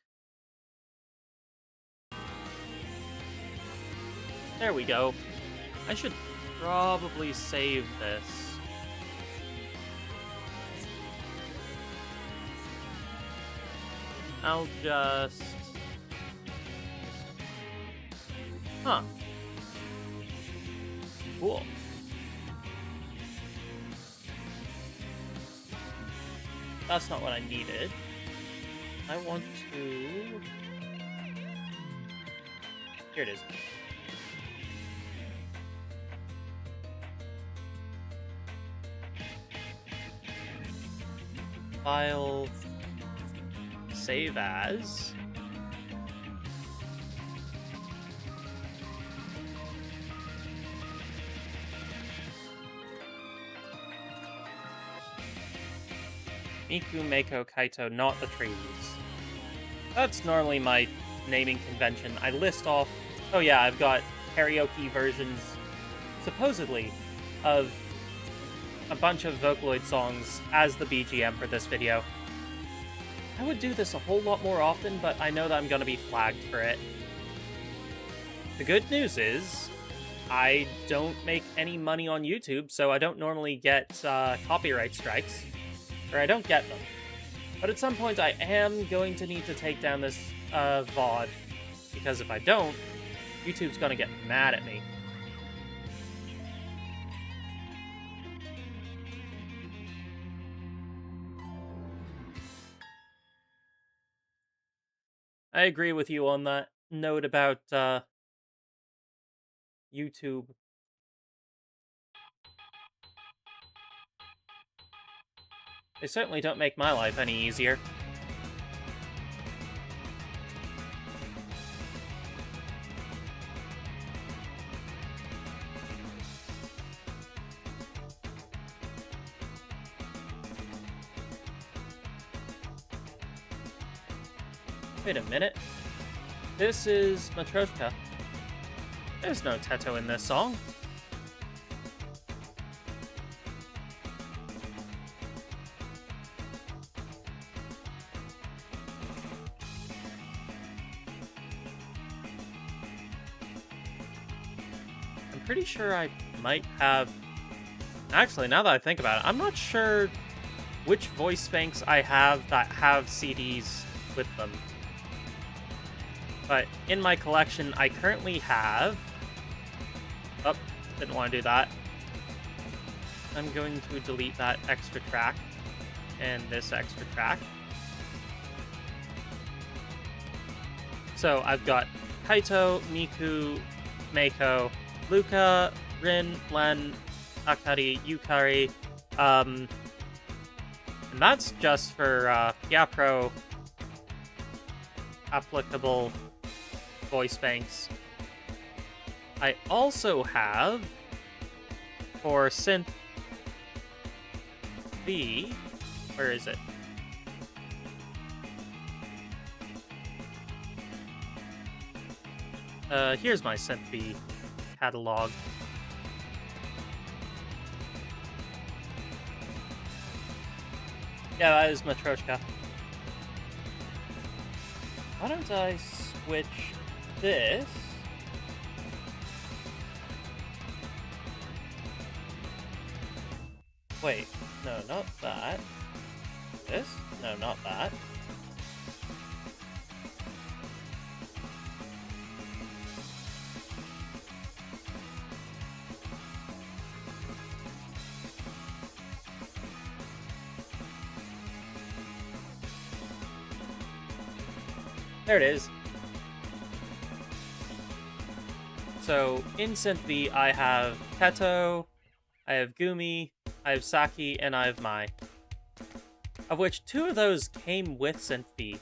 There we go. I should probably save this. I'll just... Huh. Cool. That's not what I needed. I want to... Here it is. File... Save as... Miku, Meiko, Kaito, not the trees. That's normally my naming convention. I list off... Oh yeah, I've got karaoke versions, supposedly, of a bunch of Vocaloid songs as the BGM for this video. I would do this a whole lot more often, but I know that I'm gonna be flagged for it. The good news is, I don't make any money on YouTube, so I don't normally get copyright strikes. Or I don't get them. But at some point, I am going to need to take down this VOD, because if I don't, YouTube's gonna get mad at me. I agree with you on that note about YouTube. They certainly don't make my life any easier. Wait a minute. This is Matryoshka. There's no Teto in this song. I'm pretty sure I might have... Actually, now that I think about it, I'm not sure which voice banks I have that have CDs with them. But in my collection, I currently have... Oh, didn't want to do that. I'm going to delete that extra track and this extra track. So I've got Kaito, Miku, Meiko, Luca, Rin, Len, Akari, Yukari, and that's just for Yapro applicable voice banks. I also have for Synth B, where is it? Here's my Synth B catalog. Yeah, that is Matryoshka. Why don't I switch this? Wait, no, not that. This? No, not that. There it is. So, in Synth B, I have Teto, I have Gumi, I have Saki, and I have Mai. Of which 2 of those came with Synth B.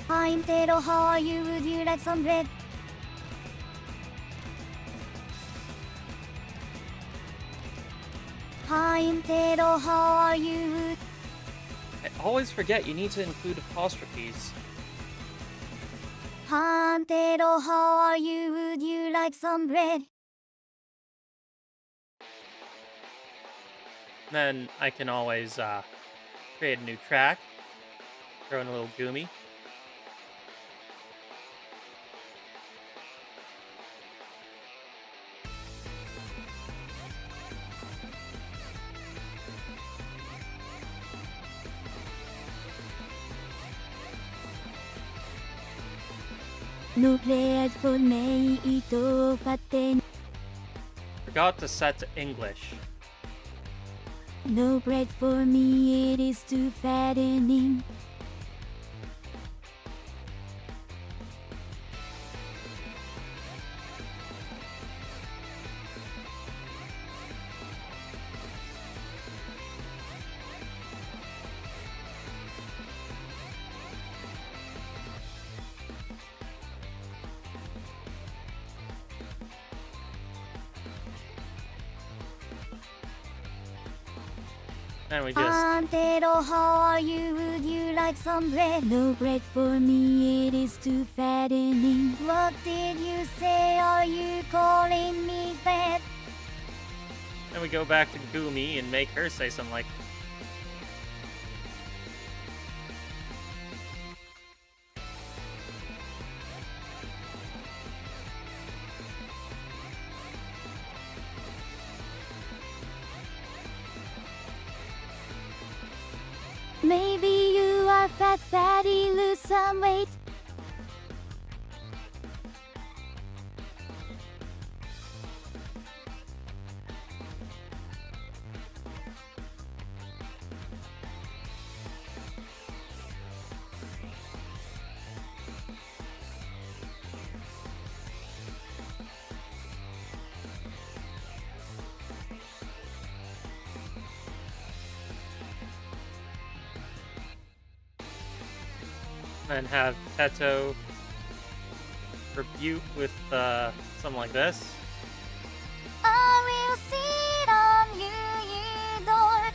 Hi, Tero, how are you? Would you like some bread? Hi, Tero, how are you? I always forget you need to include apostrophes. Hi, Tero, how are you? Would you like some bread? Then I can always create a new track, throw in a little Gumi. No bread for me, ito fatten. Forgot to set to English. No bread for me, it is too fattening. And we just... Antero, how are you? Would you like some bread? No bread for me, it is too fattening. What did you say? Are you calling me fat? Then we go back to Gumi and make her say something like... Maybe you are fat, fatty, lose some weight. And have Teto rebuke with something like this. I will sit on you, you dork.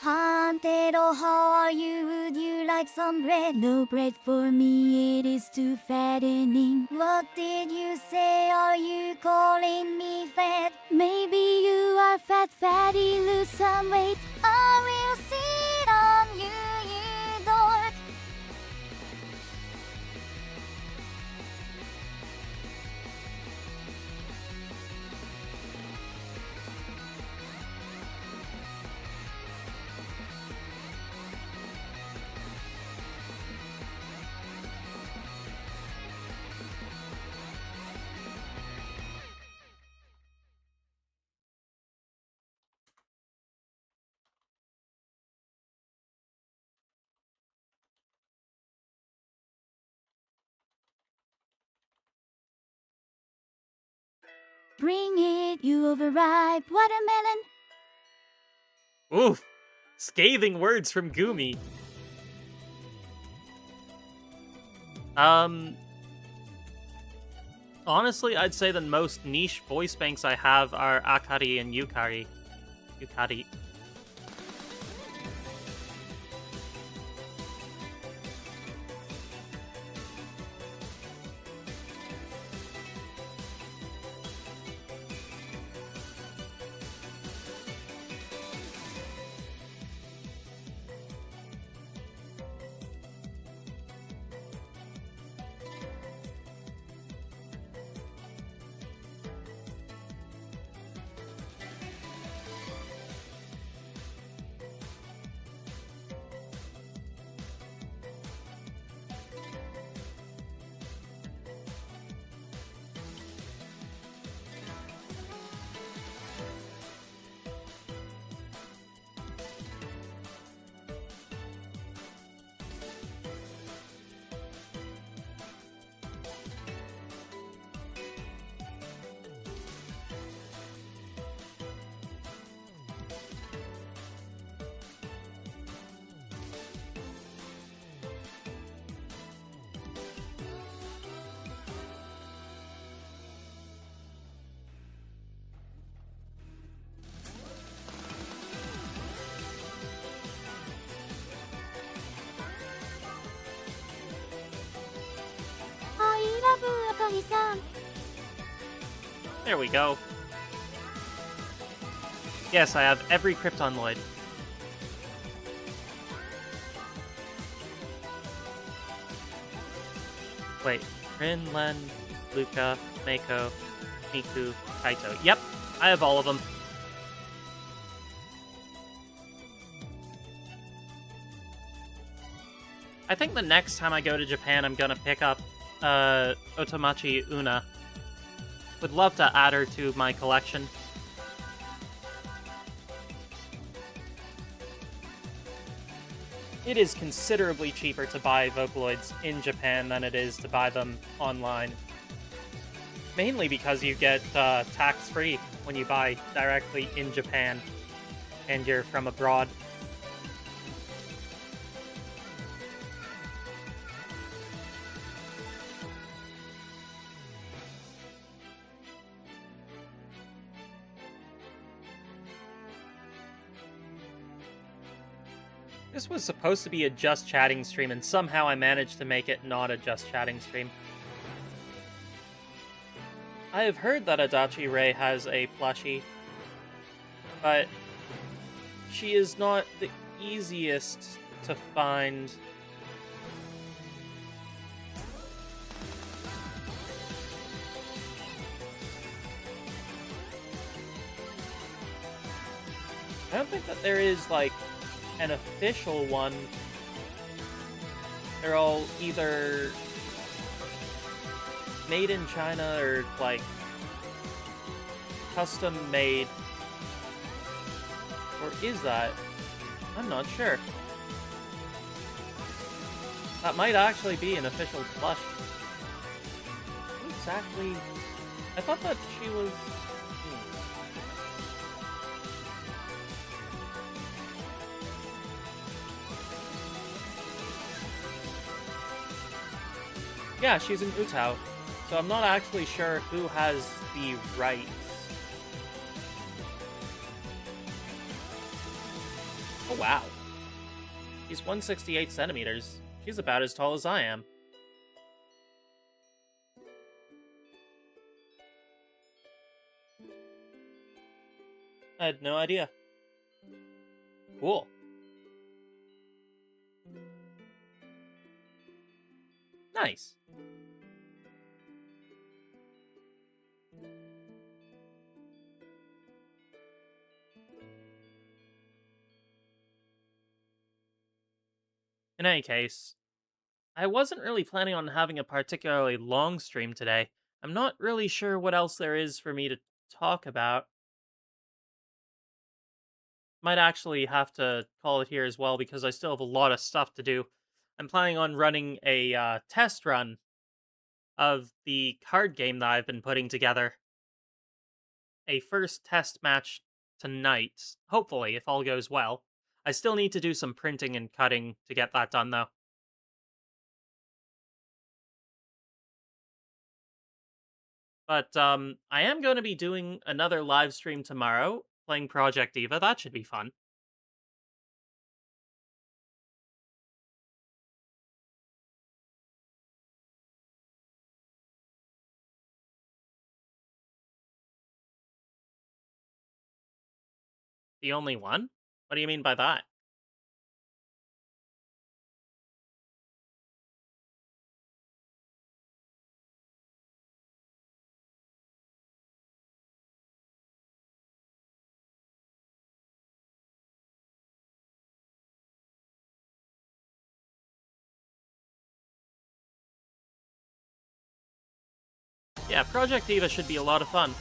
Antero, how are you? Would you like some bread? No bread for me, it is too fattening. What did you say? Are you calling me fat? Maybe you are fat, fatty, lose some weight. I will sit on you, you dork. Bring it, you overripe watermelon. Oof! Scathing words from Gumi. Honestly, I'd say the most niche voice banks I have are Akari and Yukari. Yukari. I love Akari-san. There we go. Yes, I have every Krypton Lloyd. Wait, Rin, Len, Luca, Meiko, Miku, Kaito. Yep, I have all of them. I think the next time I go to Japan, I'm gonna pick up Otomachi Una. Would love to add her to my collection. It is considerably cheaper to buy Vocaloids in Japan than it is to buy them online. Mainly because you get tax-free when you buy directly in Japan and you're from abroad. This was supposed to be a just chatting stream, and somehow I managed to make it not a just chatting stream. I have heard that Adachi Rei has a plushie, but she is not the easiest to find. I don't think that there is, like, an official one. They're all either made in China or, like, custom made. Or is that? I'm not sure. That might actually be an official plush. What exactly? I thought that she was... Yeah, she's in Utao, so I'm not actually sure who has the rights. Oh wow. She's 168 centimeters. She's about as tall as I am. I had no idea. Cool. Nice. In any case, I wasn't really planning on having a particularly long stream today. I'm not really sure what else there is for me to talk about. Might actually have to call it here as well because I still have a lot of stuff to do. I'm planning on running a test run of the card game that I've been putting together. A first test match tonight, hopefully, if all goes well. I still need to do some printing and cutting to get that done, though. But I am going to be doing another live stream tomorrow, playing Project Diva. That should be fun. The only one? What do you mean by that? Yeah, Project Diva should be a lot of fun.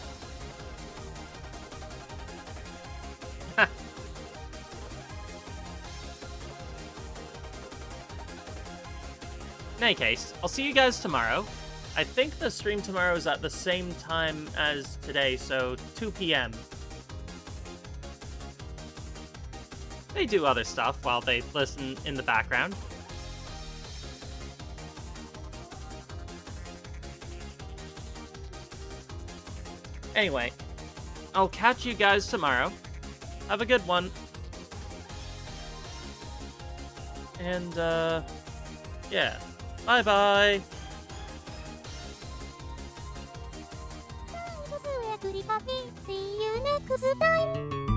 In any case, I'll see you guys tomorrow. I think the stream tomorrow is at the same time as today, so 2 p.m. They do other stuff while they listen in the background. Anyway, I'll catch you guys tomorrow. Have a good one. And, yeah. Bye-bye. See you next time.